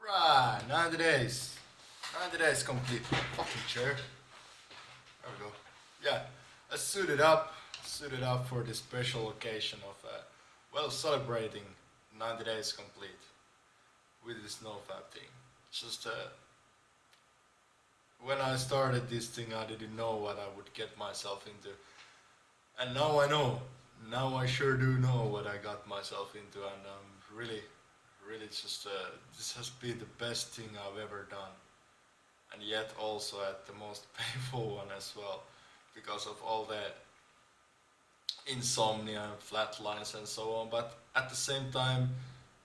Right, 90 days. 90 days complete. Fucking chair. There we go. Yeah, I suited up for this special occasion of, celebrating 90 days complete with this NoFap thing. Just, when I started this thing, I didn't know what I would get myself into. And now I know. Now I sure do know what I got myself into, and I'm really just, this has been the best thing I've ever done. And yet also at the most painful one as well, because of all the insomnia and flatlines and so on. But at the same time,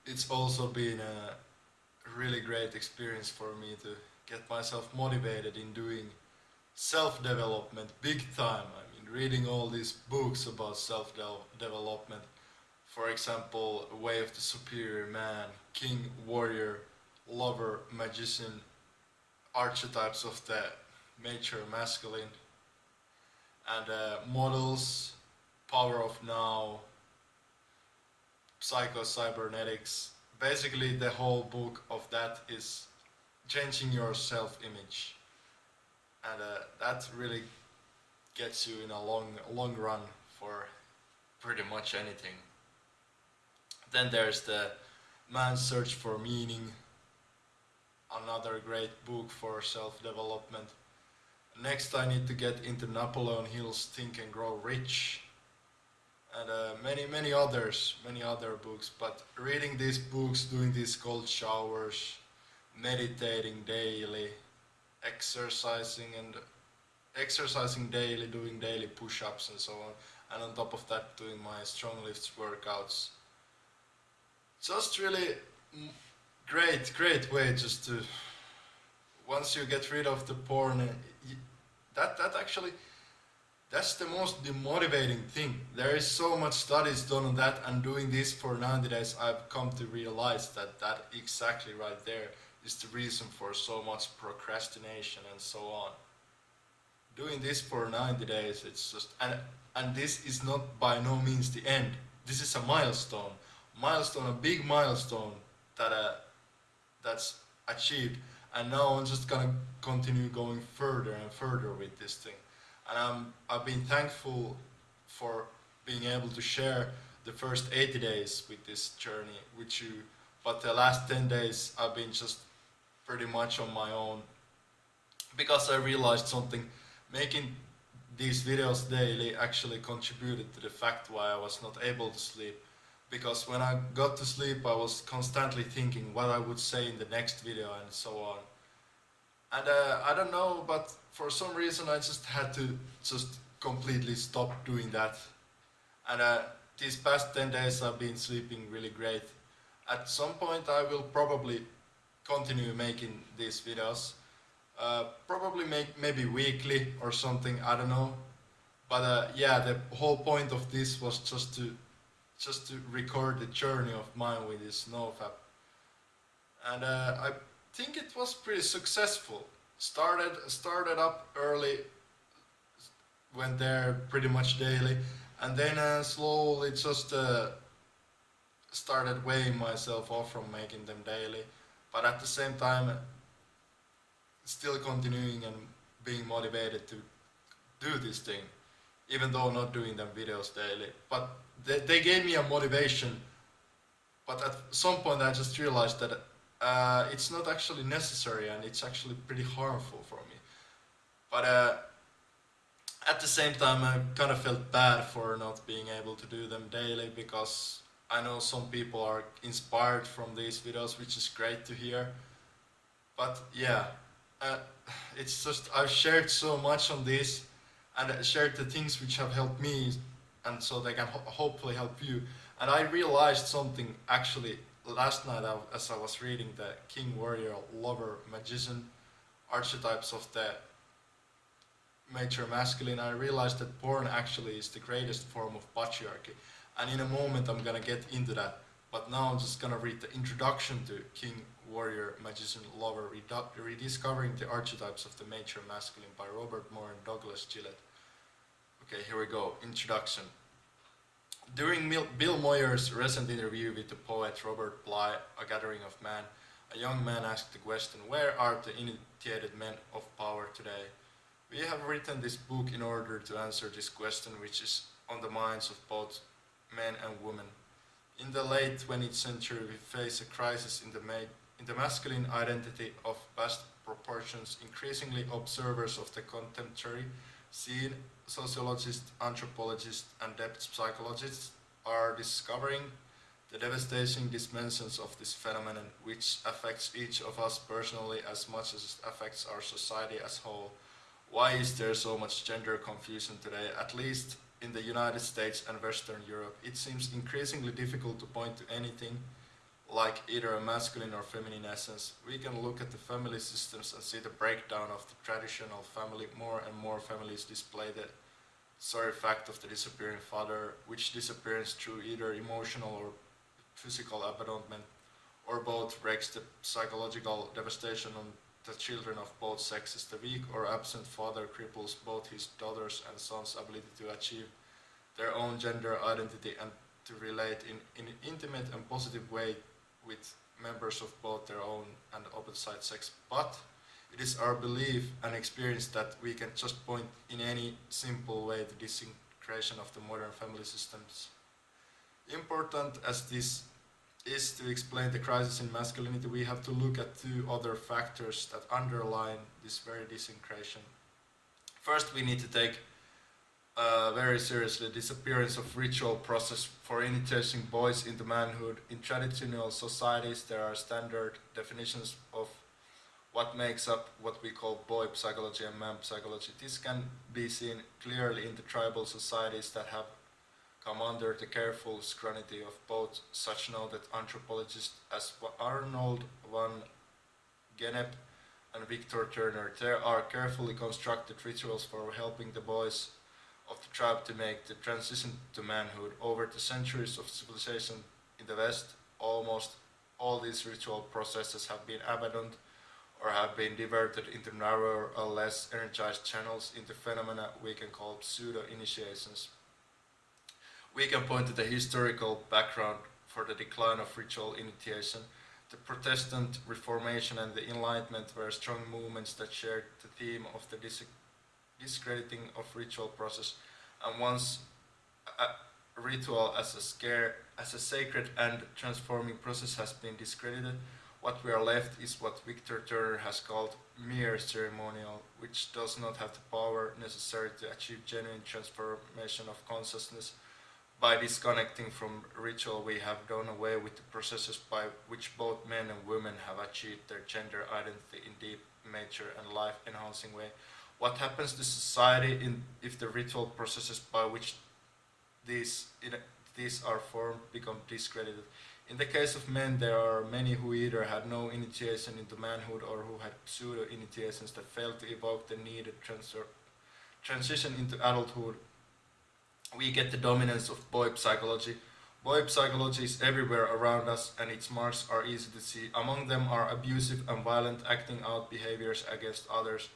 it's also been a really great experience for me to get myself motivated in doing self-development big time. I mean, reading all these books about self-development. For example, Way of the Superior Man, King, Warrior, Lover, Magician, Archetypes of the Mature Masculine, and Models, Power of Now, Psycho-Cybernetics. Basically, the whole book of that is changing your self-image, and that really gets you in a long run for pretty much anything. Then there's the Man's Search for Meaning, another great book for self-development. Next, I need to get into Napoleon Hill's Think and Grow Rich, and many other books. But reading these books, doing these cold showers, meditating daily, exercising daily, doing daily push-ups and so on, and on top of that doing my strong lifts workouts. Just really great way just to, once you get rid of the porn, that actually, that's the most demotivating thing. There is so much studies done on that, and doing this for 90 days, I've come to realize that exactly right there is the reason for so much procrastination and so on. Doing this for 90 days, it's just, and this is not by no means the end. This is a milestone, a big milestone that's achieved, and now I'm just gonna continue going further and further with this thing. And I've been thankful for being able to share the first 80 days with this journey with you, but the last 10 days I've been just pretty much on my own, because I realized something. Making these videos daily actually contributed to the fact why I was not able to sleep, because when I got to sleep I was constantly thinking what I would say in the next video and so on. And I don't know, but for some reason I just had to just completely stop doing that. And these past 10 days I've been sleeping really great. At some point I will probably continue making these videos. Probably maybe weekly or something, I don't know. But yeah, the whole point of this was just to record the journey of mine with this NoFap. And I think it was pretty successful. Started up early, went there pretty much daily, and then slowly just started weighing myself off from making them daily, but at the same time still continuing and being motivated to do this thing, even though not doing them videos daily. But they gave me a motivation, but at some point I just realized that it's not actually necessary, and it's actually pretty harmful for me. But at the same time I kind of felt bad for not being able to do them daily, because I know some people are inspired from these videos, which is great to hear. But yeah, it's just I've shared so much on this, and shared the things which have helped me, and so they can hopefully help you. And I realized something actually last night as I was reading the King, Warrior, Lover, Magician, Archetypes of the Mature Masculine. I realized that porn actually is the greatest form of patriarchy, and in a moment I'm gonna get into that. But now I'm just gonna read the introduction to King, Warrior, Magician, Lover, Rediscovering the Archetypes of the Mature Masculine by Robert Moore and Douglas Gillette. Okay, here we go. Introduction. During Bill Moyer's recent interview with the poet Robert Bly, A Gathering of Man, a young man asked the question, "Where are the initiated men of power today?" We have written this book in order to answer this question, which is on the minds of both men and women. In the late 20th century, we face a crisis in the masculine identity of vast proportions. Increasingly, observers of the contemporary scene, sociologists, anthropologists, and depth psychologists, are discovering the devastating dimensions of this phenomenon, which affects each of us personally as much as it affects our society as a whole. Why is there so much gender confusion today? At least in the United States and Western Europe, it seems increasingly difficult to point to anything like either a masculine or feminine essence. We can look at the family systems and see the breakdown of the traditional family. More and more families display the sorry fact of the disappearing father, which disappears through either emotional or physical abandonment, or both, wreaks the psychological devastation on the children of both sexes. The weak or absent father cripples both his daughters' and sons' ability to achieve their own gender identity and to relate in an intimate and positive way with members of both their own and opposite sex. But it is our belief and experience that we can just point in any simple way the disintegration of the modern family systems. Important as this is to explain the crisis in masculinity, we have to look at two other factors that underline this very disintegration. First, we need to take very seriously the disappearance of ritual process for initiating boys into manhood. In traditional societies, there are standard definitions of what makes up what we call boy psychology and man psychology. This can be seen clearly in the tribal societies that have come under the careful scrutiny of both such noted anthropologists as Arnold van Gennep and Victor Turner. There are carefully constructed rituals for helping the boys of the tribe to make the transition to manhood. Over the centuries of civilization in the West, almost all these ritual processes have been abandoned or have been diverted into narrower or less energized channels into phenomena we can call pseudo-initiations. We can point to the historical background for the decline of ritual initiation. The Protestant Reformation and the Enlightenment were strong movements that shared the theme of the discrediting of ritual process, and once a ritual as a sacred and transforming process has been discredited, what we are left is what Victor Turner has called mere ceremonial, which does not have the power necessary to achieve genuine transformation of consciousness. By disconnecting from ritual, we have done away with the processes by which both men and women have achieved their gender identity in deep, mature, and life-enhancing way. What happens to society if the ritual processes by which these are formed become discredited? In the case of men, there are many who either had no initiation into manhood or who had pseudo-initiations that failed to evoke the needed transition into adulthood. We get the dominance of boy psychology. Boy psychology is everywhere around us and its marks are easy to see. Among them are abusive and violent acting out behaviors against others,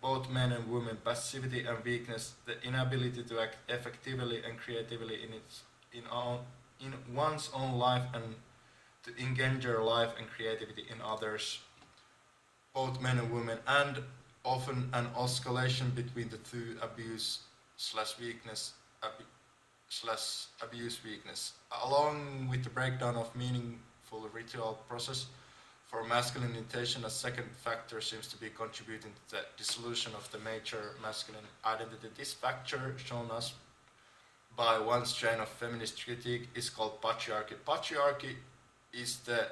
both men and women, passivity and weakness, the inability to act effectively and creatively in one's own life and to engender life and creativity in others, both men and women, and often an oscillation between the two, abuse slash weakness slash abuse weakness, along with the breakdown of meaningful ritual process for masculine initiation. A second factor seems to be contributing to the dissolution of the major masculine identity. This factor, shown us by one strain of feminist critique, is called patriarchy. Patriarchy is the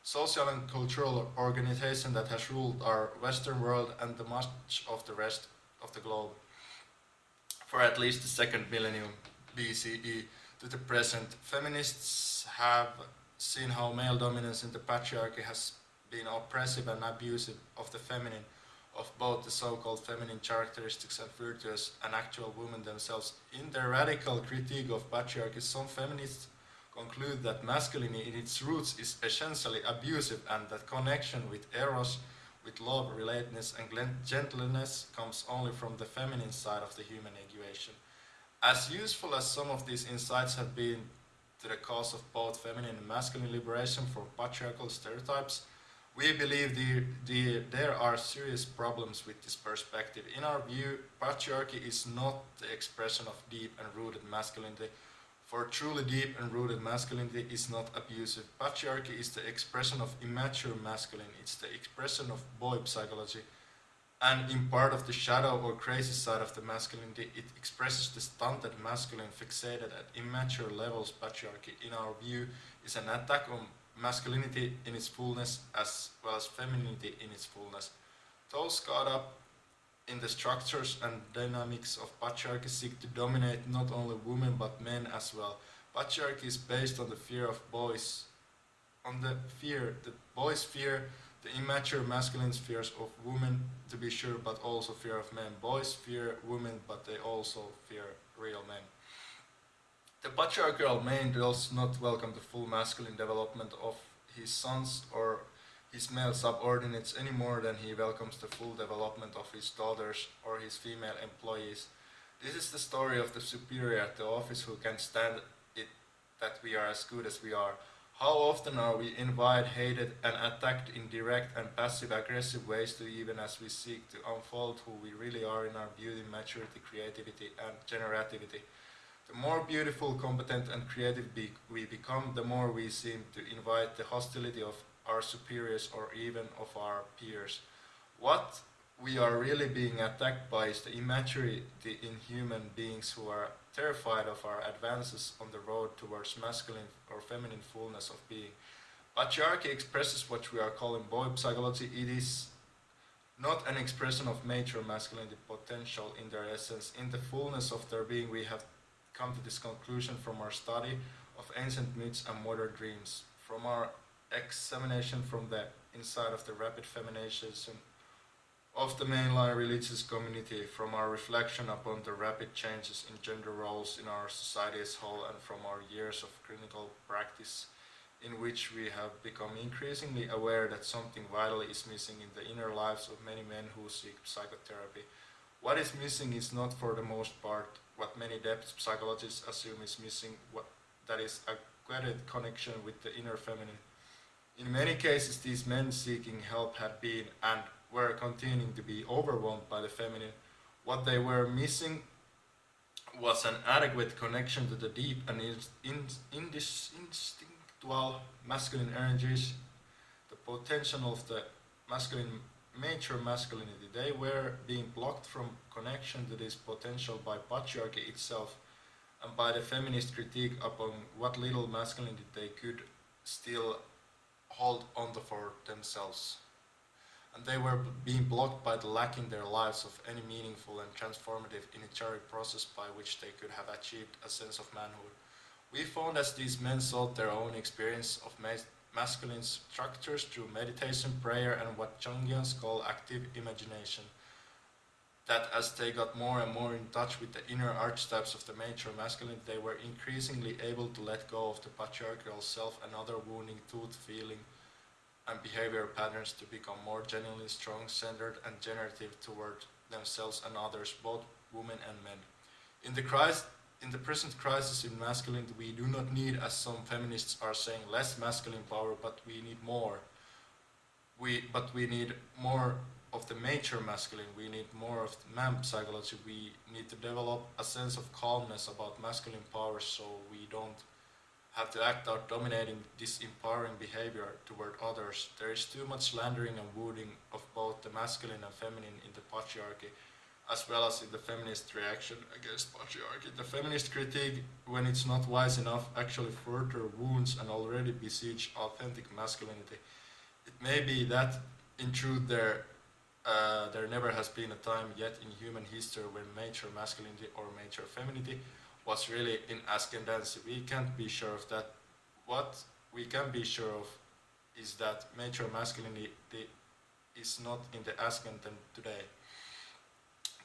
social and cultural organization that has ruled our Western world and the much of the rest of the globe for at least the second millennium BCE to the present. Feminists have seen how male dominance in the patriarchy has been oppressive and abusive of the feminine, of both the so-called feminine characteristics and virtuous and actual women themselves. In their radical critique of patriarchy, some feminists conclude that masculinity in its roots is essentially abusive and that connection with eros, with love, relatedness, and gentleness comes only from the feminine side of the human equation. As useful as some of these insights have been to the cause of both feminine and masculine liberation from patriarchal stereotypes, We believe there are serious problems with this perspective. In our view, patriarchy is not the expression of deep and rooted masculinity, for truly deep and rooted masculinity is not abusive. Patriarchy is the expression of immature masculine, it's the expression of boy psychology, and in part of the shadow or crazy side of the masculinity, it expresses the stunted masculine fixated at immature levels. Patriarchy, in our view, is an attack on masculinity in its fullness as well as femininity in its fullness. Those caught up in the structures and dynamics of patriarchy seek to dominate not only women but men as well. Patriarchy is based on the fear of boys, on the fear that boys fear the immature masculine fears of women, to be sure, but also fear of men. Boys fear women, but they also fear real men. The patriarchal man does not welcome the full masculine development of his sons or his male subordinates any more than he welcomes the full development of his daughters or his female employees. This is the story of the superior at the office who can stand it that we are as good as we are. How often are we envied, hated, and attacked in direct and passive-aggressive ways to even as we seek to unfold who we really are in our beauty, maturity, creativity, and generativity. The more beautiful, competent, and creative we become, the more we seem to invite the hostility of our superiors or even of our peers. What we are really being attacked by is the immaturity in human beings who are terrified of our advances on the road towards masculine or feminine fullness of being. Patriarchy expresses what we are calling boy psychology. It is not an expression of mature masculinity potential in their essence. In the fullness of their being, we have come to this conclusion from our study of ancient myths and modern dreams, from our examination from the inside of the rapid feminization of the mainline religious community, from our reflection upon the rapid changes in gender roles in our society as whole, and from our years of clinical practice in which we have become increasingly aware that something vital is missing in the inner lives of many men who seek psychotherapy. What is missing is not for the most part what many depth psychologists assume is missing, that is a guided connection with the inner feminine. In many cases, these men seeking help had been and were continuing to be overwhelmed by the feminine. What they were missing was an adequate connection to the deep and instinctual masculine energies, the potential of the masculine mature masculinity. They were being blocked from connection to this potential by patriarchy itself and by the feminist critique upon what little masculinity they could still hold onto for themselves. And they were being blocked by the lack in their lives of any meaningful and transformative initiatic process by which they could have achieved a sense of manhood. We found as these men sought their own experience of masculine structures through meditation, prayer, and what Jungians call active imagination, that as they got more and more in touch with the inner archetypes of the mature masculine, they were increasingly able to let go of the patriarchal self and other wounding tooth feeling and behavior patterns to become more genuinely strong, centered, and generative toward themselves and others, both women and men. In the present crisis in masculinity, we do not need, as some feminists are saying, less masculine power, but we need more. We need more of the mature masculine. We need more of the man psychology. We need to develop a sense of calmness about masculine power, so we don't have to act out dominating this empowering behavior toward others. There is too much slandering and wounding of both the masculine and feminine in the patriarchy, as well as in the feminist reaction against patriarchy. The feminist critique, when it's not wise enough, actually further wounds an already besieged authentic masculinity. It may be that, in truth, there never has been a time yet in human history when mature masculinity or mature femininity was really in ascendancy. We can't be sure of that. What we can be sure of is that mature masculinity is not in the ascendant today.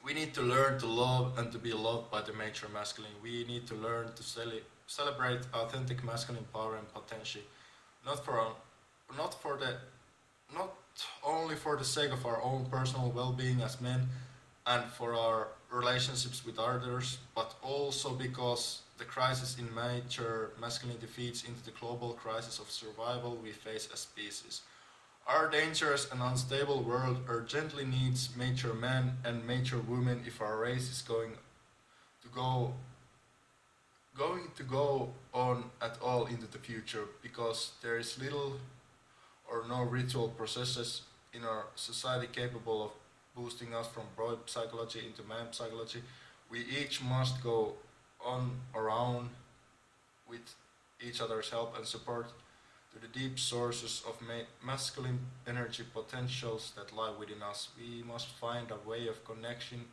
We need to learn to love and to be loved by the mature masculine. We need to learn to celebrate authentic masculine power and potential, not only for the sake of our own personal well-being as men and for our relationships with others, but also because the crisis in mature masculinity feeds into the global crisis of survival we face as species. Our dangerous and unstable world urgently needs mature men and mature women if our race is to go go on at all into the future, because there is little or no ritual processes in our society capable of boosting us from broad psychology into man psychology. We each must go on around with each other's help and support to the deep sources of masculine energy potentials that lie within us. We must find a way of connecting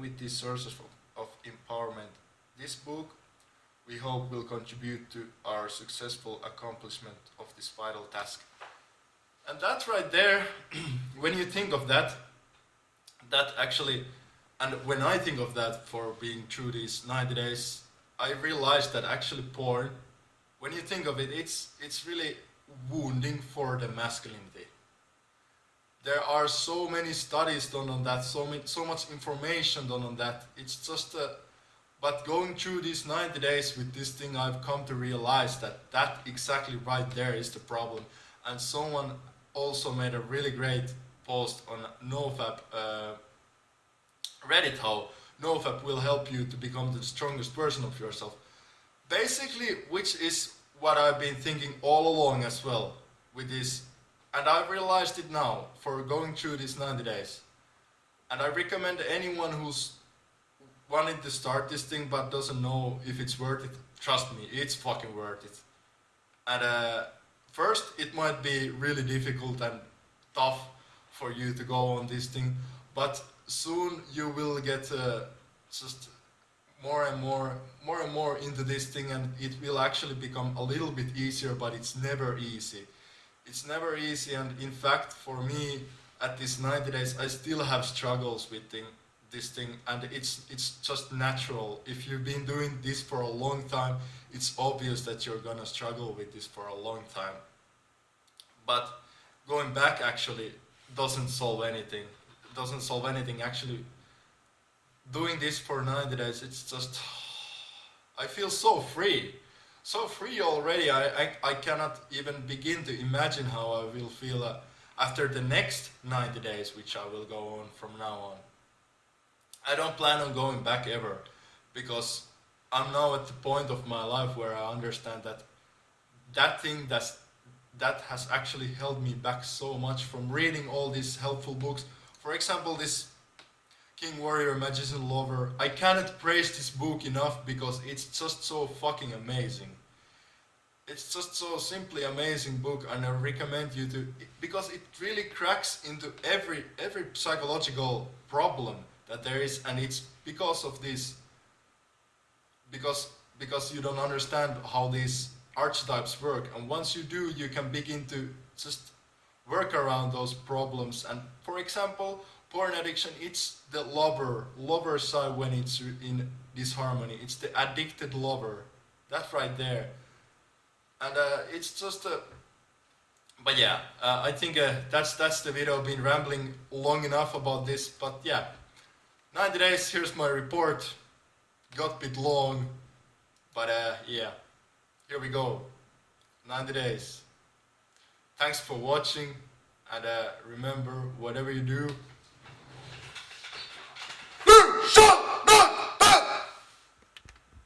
with these sources of empowerment. This book, we hope, will contribute to our successful accomplishment of this vital task. And that right there, when you think of that, that actually, and when I think of that for being through these 90 days, I realized that actually porn, when you think of it, it's really wounding for the masculinity. There are so many studies done on that, so much information done on that. It's just but going through these 90 days with this thing, I've come to realize that exactly right there is the problem. And someone also made a really great post on NoFap Reddit, how NoFap will help you to become the strongest version of yourself. Basically, which is what I've been thinking all along as well with this, and I've realized it now for going through these 90 days. And I recommend anyone who's wanting to start this thing but doesn't know if it's worth it, trust me, it's fucking worth it. And first, it might be really difficult and tough for you to go on this thing, but soon you will get just more and more into this thing, and it will actually become a little bit easier, but it's never easy. It's never easy, and in fact, for me, at these 90 days, I still have struggles with this thing, and it's just natural. If you've been doing this for a long time, it's obvious that you're gonna struggle with this for a long time. But going back actually doesn't solve anything. It doesn't solve anything. Actually, doing this for 90 days, it's just, I feel so free. So free already. I cannot even begin to imagine how I will feel after the next 90 days, which I will go on from now on. I don't plan on going back ever, because I'm now at the point of my life where I understand that thing that has actually held me back so much from reading all these helpful books. For example, this King Warrior Magician Lover. I cannot praise this book enough because it's just so fucking amazing. It's just so simply amazing book, and I recommend you to, because it really cracks into every psychological problem that there is, and it's because of this, because you don't understand how these archetypes work, and once you do, you can begin to just work around those problems. And for example, porn addiction, it's the lover side when it's in disharmony. It's the addicted lover, that right there. And it's just but yeah, I think that's the video. I've been rambling long enough about this, but yeah, 90 days, here's my report. Got a bit long, but yeah, here we go. 90 days. Thanks for watching, and remember, whatever you do, shut